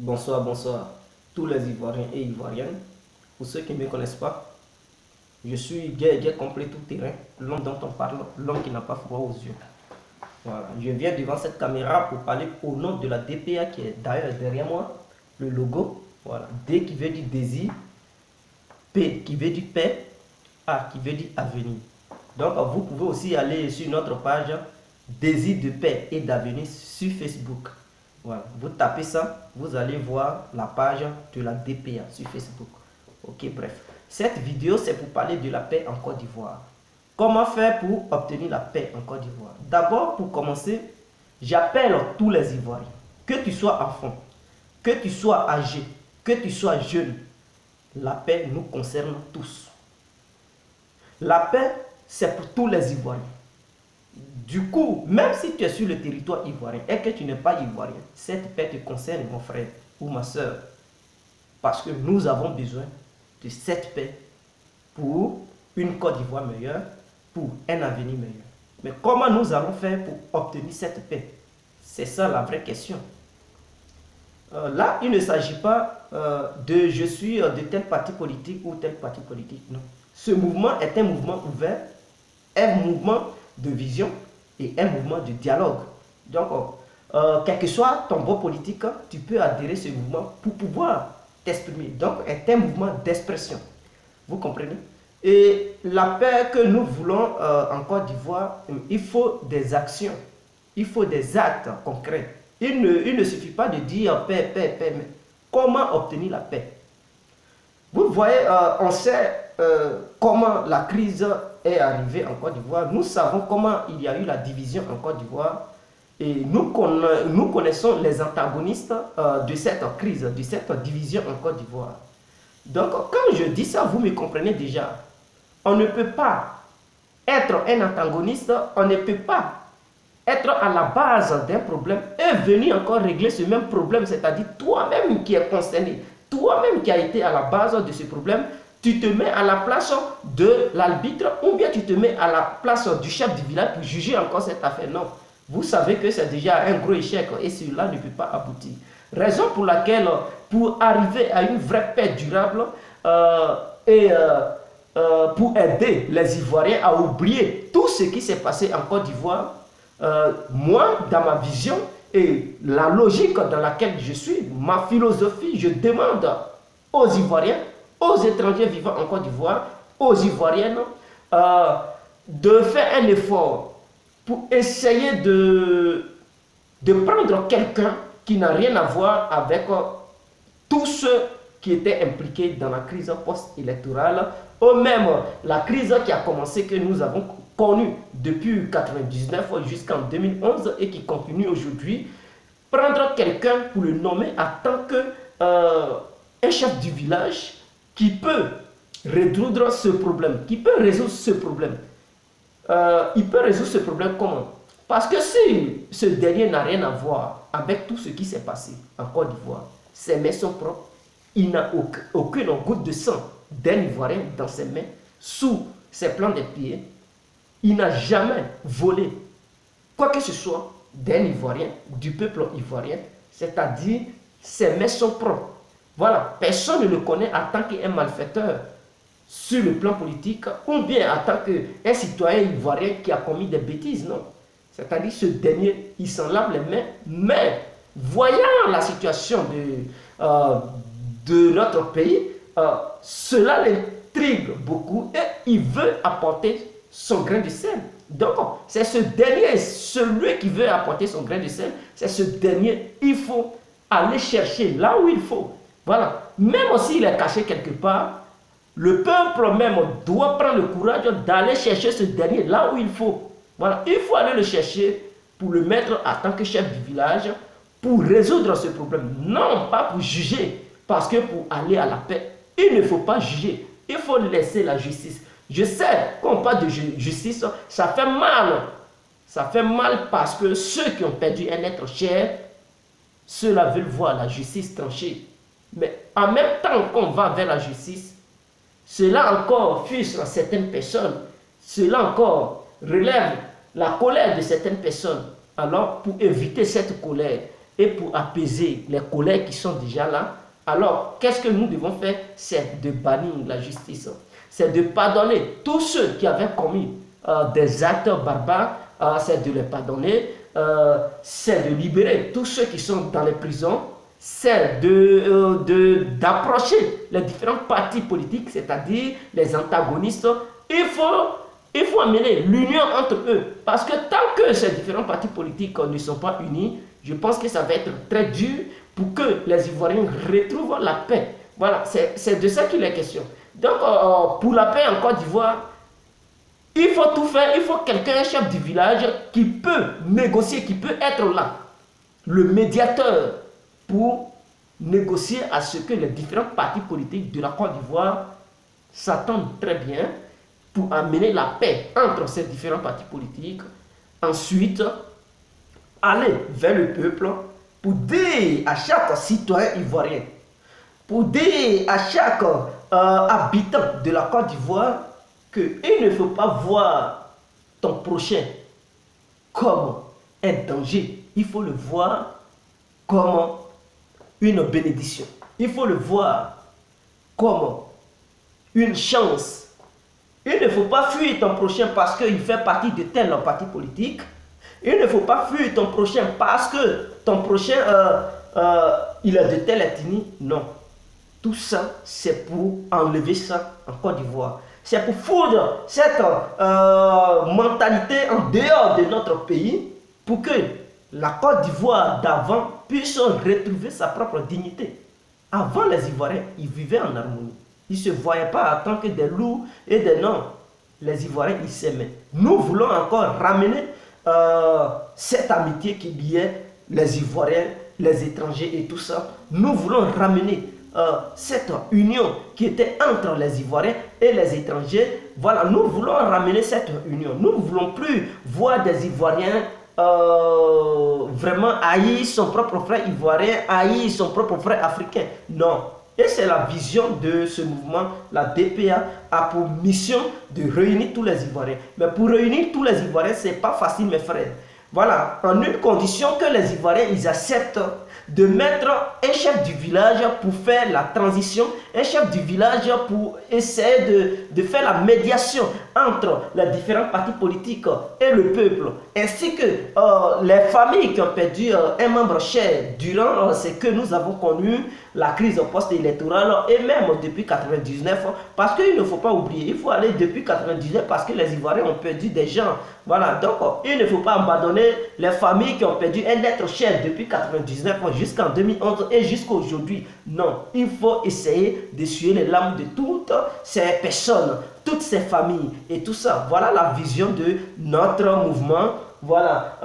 Bonsoir, bonsoir, tous les Ivoiriens et Ivoiriennes. Pour ceux qui ne me connaissent pas, je suis Gué complet tout terrain, l'homme dont on parle, l'homme qui n'a pas froid aux yeux. Voilà. Je viens devant cette caméra pour parler au nom de la DPA qui est d'ailleurs derrière moi, le logo. Voilà. D qui veut dire désir, P qui veut dire paix, A qui veut dire avenir. Donc vous pouvez aussi aller sur notre page Désir de paix et d'avenir sur Facebook. Voilà, vous tapez ça, vous allez voir la page de la DPA sur Facebook. Ok, bref. Cette vidéo, c'est pour parler de la paix en Côte d'Ivoire. Comment faire pour obtenir la paix en Côte d'Ivoire? D'abord, pour commencer, j'appelle tous les Ivoiriens. Que tu sois enfant, que tu sois âgé, que tu sois jeune, la paix nous concerne tous. La paix, c'est pour tous les Ivoiriens. Du coup, même si tu es sur le territoire ivoirien et que tu n'es pas ivoirien, cette paix te concerne, mon frère ou ma soeur. Parce que nous avons besoin de cette paix pour une Côte d'Ivoire meilleure, pour un avenir meilleur. Mais comment nous allons faire pour obtenir cette paix? C'est ça la vraie question. Là, il ne s'agit pas de je suis de tel parti politique ou tel parti politique. Non. Ce mouvement est un mouvement ouvert, un mouvement de vision et un mouvement de dialogue. Donc, quel que soit ton bord politique, tu peux adhérer à ce mouvement pour pouvoir t'exprimer. Donc, c'est un mouvement d'expression. Vous comprenez? Et la paix que nous voulons en Côte d'Ivoire, il faut des actions, il faut des actes concrets. Il ne suffit pas de dire paix, paix, paix, mais comment obtenir la paix? Vous voyez, on sait comment la crise est arrivée en Côte d'Ivoire. Nous savons comment il y a eu la division en Côte d'Ivoire. Et nous connaissons les antagonistes de cette crise, de cette division en Côte d'Ivoire. Donc, quand je dis ça, vous me comprenez déjà. On ne peut pas être un antagoniste, on ne peut pas être à la base d'un problème et venir encore régler ce même problème, c'est-à-dire toi-même qui es concerné, toi-même qui as été à la base de ce problème, tu te mets à la place de l'arbitre ou bien tu te mets à la place du chef du village pour juger encore cette affaire. Non, vous savez que c'est déjà un gros échec et cela ne peut pas aboutir. Raison pour laquelle, pour arriver à une vraie paix durable pour aider les Ivoiriens à oublier tout ce qui s'est passé en Côte d'Ivoire, moi, dans ma vision et la logique dans laquelle je suis, ma philosophie, je demande aux Ivoiriens, aux étrangers vivant en Côte d'Ivoire, aux Ivoiriennes, de faire un effort pour essayer de prendre quelqu'un qui n'a rien à voir avec tous ceux qui étaient impliqués dans la crise post-électorale, ou même la crise qui a commencé, que nous avons connue depuis 1999 jusqu'en 2011 et qui continue aujourd'hui. Prendre quelqu'un pour le nommer en tant que un chef du village qui peut résoudre ce problème, qui peut résoudre ce problème. Il peut résoudre ce problème comment? Parce que si ce dernier n'a rien à voir avec tout ce qui s'est passé en Côte d'Ivoire, ses mains sont propres, il n'a aucune goutte de sang d'un Ivoirien dans ses mains, sous ses plans de pieds, il n'a jamais volé quoi que ce soit d'un Ivoirien, du peuple ivoirien, c'est-à-dire ses mains sont propres. Voilà, personne ne le connaît en tant qu'un malfaiteur sur le plan politique ou bien en tant qu'un citoyen ivoirien qui a commis des bêtises, non. C'est-à-dire ce dernier, il s'en lave les mains, mais voyant la situation de notre pays, cela l'intrigue beaucoup et il veut apporter son grain de sel. Donc, c'est ce dernier, celui qui veut apporter son grain de sel, c'est ce dernier, il faut aller chercher là où il faut. Voilà. Même s'il est caché quelque part, le peuple même doit prendre le courage d'aller chercher ce dernier là où il faut. Voilà. Il faut aller le chercher pour le mettre en tant que chef du village, pour résoudre ce problème. Non, pas pour juger. Parce que pour aller à la paix, il ne faut pas juger. Il faut laisser la justice. Je sais, quand on parle de justice, ça fait mal. Ça fait mal parce que ceux qui ont perdu un être cher, ceux-là veulent voir la justice trancher. Mais en même temps qu'on va vers la justice, cela encore frustre certaines personnes. Cela encore relève la colère de certaines personnes. Alors, pour éviter cette colère, et pour apaiser les colères qui sont déjà là, alors qu'est-ce que nous devons faire? C'est de bannir la justice. C'est de pardonner tous ceux qui avaient commis des actes barbares, c'est de les pardonner, c'est de libérer tous ceux qui sont dans les prisons, c'est d'approcher les différents partis politiques, c'est-à-dire les antagonistes. Il faut amener l'union entre eux. Parce que tant que ces différents partis politiques ne sont pas unis, je pense que ça va être très dur pour que les Ivoiriens retrouvent la paix. Voilà, c'est de ça qu'il est question. Donc, pour la paix en Côte d'Ivoire, il faut tout faire. Il faut quelqu'un, un chef du village, qui peut négocier, qui peut être là, le médiateur, pour négocier à ce que les différents partis politiques de la Côte d'Ivoire s'attendent très bien pour amener la paix entre ces différents partis politiques. Ensuite, aller vers le peuple pour dire à chaque citoyen ivoirien, pour dire à chaque habitant de la Côte d'Ivoire qu'il ne faut pas voir ton prochain comme un danger. Il faut le voir comme une bénédiction. Il faut le voir comme une chance. Il ne faut pas fuir ton prochain parce qu'il fait partie de tel parti politique. Il ne faut pas fuir ton prochain parce que ton prochain, il a de telle ethnie. Non. Tout ça, c'est pour enlever ça en Côte d'Ivoire. C'est pour foudre cette mentalité en dehors de notre pays pour que la Côte d'Ivoire d'avant puisse retrouver sa propre dignité. Avant, les Ivoiriens, ils vivaient en harmonie. Ils ne se voyaient pas en tant que des loups et des noms. Les Ivoiriens, ils s'aimaient. Nous voulons encore ramener cette amitié qui liait les Ivoiriens, les étrangers et tout ça. Nous voulons ramener cette union qui était entre les Ivoiriens et les étrangers. Voilà, nous voulons ramener cette union. Nous ne voulons plus voir des Ivoiriens vraiment haïr son propre frère ivoirien, haïr son propre frère africain. Non. Et c'est la vision de ce mouvement. La DPA a pour mission de réunir tous les Ivoiriens. Mais pour réunir tous les Ivoiriens, ce n'est pas facile, mes frères. Voilà, en une condition que les Ivoiriens, ils acceptent de mettre un chef du village pour faire la transition, un chef du village pour essayer de faire la médiation entre les différents partis politiques et le peuple, ainsi que les familles qui ont perdu un membre cher durant ce que nous avons connu, la crise post-électorale et même depuis 1999, parce qu'il ne faut pas oublier, il faut aller depuis 1999 parce que les Ivoiriens ont perdu des gens. Voilà, donc il ne faut pas abandonner les familles qui ont perdu un être cher depuis 1999 jusqu'en 2011 et jusqu'à aujourd'hui. Non, il faut essayer d'essuyer les larmes de toutes ces personnes, toutes ces familles et tout ça. Voilà la vision de notre mouvement. Voilà,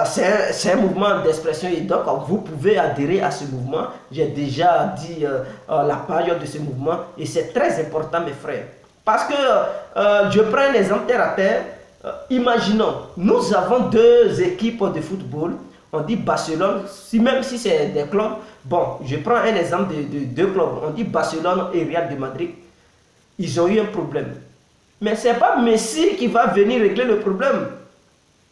c'est un mouvement d'expression et donc vous pouvez adhérer à ce mouvement. J'ai déjà dit la page de ce mouvement et c'est très important, mes frères. Parce que je prends un exemple terre à terre. Imaginons, nous avons deux équipes de football. On dit Barcelone, même si c'est des clubs. Bon, je prends un exemple de deux clubs. On dit Barcelone et Real de Madrid. Ils ont eu un problème. Mais ce n'est pas Messi qui va venir régler le problème.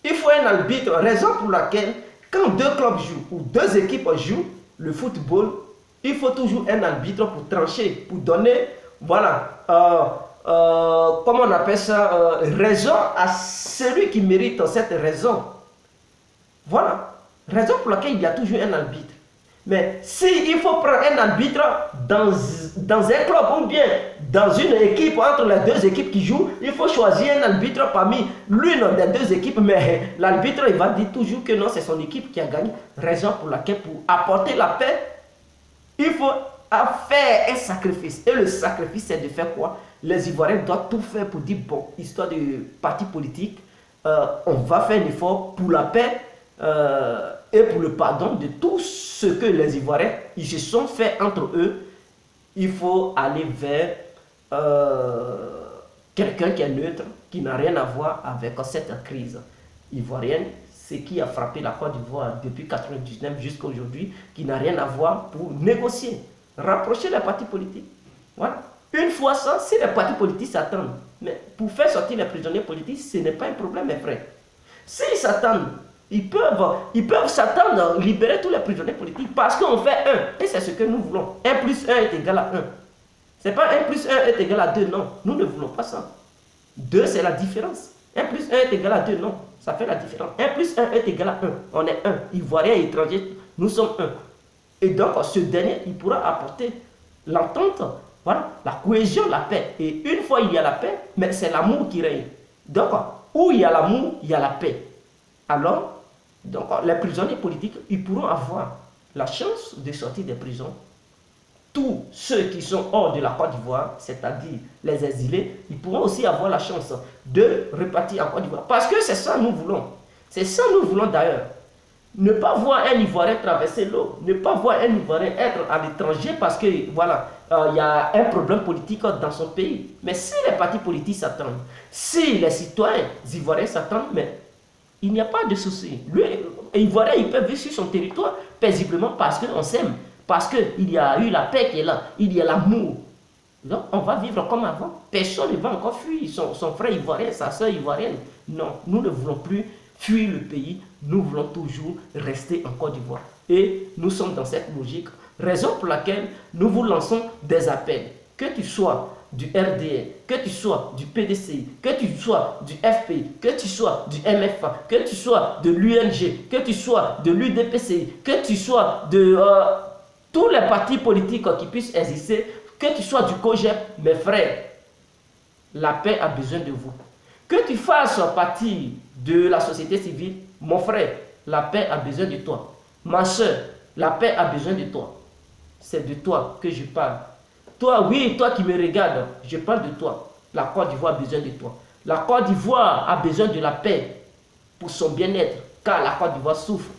Il faut un arbitre, raison pour laquelle, quand deux clubs jouent ou deux équipes jouent le football, il faut toujours un arbitre pour trancher, pour donner, voilà, comment on appelle ça, raison à celui qui mérite cette raison. Voilà, raison pour laquelle il y a toujours un arbitre. Mais s'il faut prendre un arbitre dans un club ou bien dans une équipe, entre les deux équipes qui jouent, il faut choisir un arbitre parmi l'une des deux équipes. Mais l'arbitre, il va dire toujours que non, c'est son équipe qui a gagné. Raison pour laquelle, pour apporter la paix, il faut faire un sacrifice. Et le sacrifice, c'est de faire quoi? Les Ivoiriens doivent tout faire pour dire, bon, histoire de parti politique, on va faire un effort pour la paix. Et pour le pardon de tout ce que les Ivoiriens ils se sont fait entre eux. Il faut aller vers quelqu'un qui est neutre, qui n'a rien à voir avec cette crise ivoirienne, ce qui a frappé la Côte d'Ivoire depuis 1999 jusqu'à aujourd'hui, qui n'a rien à voir pour négocier, rapprocher les partis politiques. Voilà. Une fois ça, si les partis politiques s'attendent, mais pour faire sortir les prisonniers politiques, ce n'est pas un problème, mes frères. S'ils s'attendent Ils peuvent s'attendre à libérer tous les prisonniers politiques parce qu'on fait 1. Et c'est ce que nous voulons. 1 plus 1 est égal à 1. Ce n'est pas 1 plus 1 est égal à 2, non. Nous ne voulons pas ça. 2, c'est la différence. 1 plus 1 est égal à 2, non. Ça fait la différence. 1 plus 1 est égal à 1. On est 1. Ivoiriens et étrangers, nous sommes 1. Et donc, ce dernier, il pourra apporter l'entente, voilà, la cohésion, la paix. Et une fois il y a la paix, mais c'est l'amour qui règne. Donc, où il y a l'amour, il y a la paix. Alors, donc, les prisonniers politiques, ils pourront avoir la chance de sortir des prisons. Tous ceux qui sont hors de la Côte d'Ivoire, c'est-à-dire les exilés, ils pourront aussi avoir la chance de repartir en Côte d'Ivoire. Parce que c'est ça que nous voulons. C'est ça que nous voulons d'ailleurs. Ne pas voir un Ivoirien traverser l'eau, ne pas voir un Ivoirien être à l'étranger parce que voilà, il y a un problème politique dans son pays. Mais si les partis politiques s'attendent, si les citoyens ivoiriens s'attendent, mais il n'y a pas de souci. Lui, Ivoirien, il peut vivre sur son territoire paisiblement parce qu'on s'aime, parce qu'il y a eu la paix qui est là, il y a l'amour. Donc on va vivre comme avant. Personne ne va encore fuir son frère ivoirien, sa soeur ivoirienne. Non, nous ne voulons plus fuir le pays, nous voulons toujours rester en Côte d'Ivoire. Et nous sommes dans cette logique, raison pour laquelle nous vous lançons des appels. Que tu sois du RDR, que tu sois du PDCI, que tu sois du FPI, que tu sois du MFA, que tu sois de l'UNG, que tu sois de l'UDPCI, que tu sois de tous les partis politiques qui puissent exister, que tu sois du COGEP, mes frères, la paix a besoin de vous. Que tu fasses partie de la société civile, mon frère, la paix a besoin de toi. Ma soeur, la paix a besoin de toi. C'est de toi que je parle. Toi, oui, toi qui me regardes, je parle de toi. La Côte d'Ivoire a besoin de toi. La Côte d'Ivoire a besoin de la paix pour son bien-être, car la Côte d'Ivoire souffre.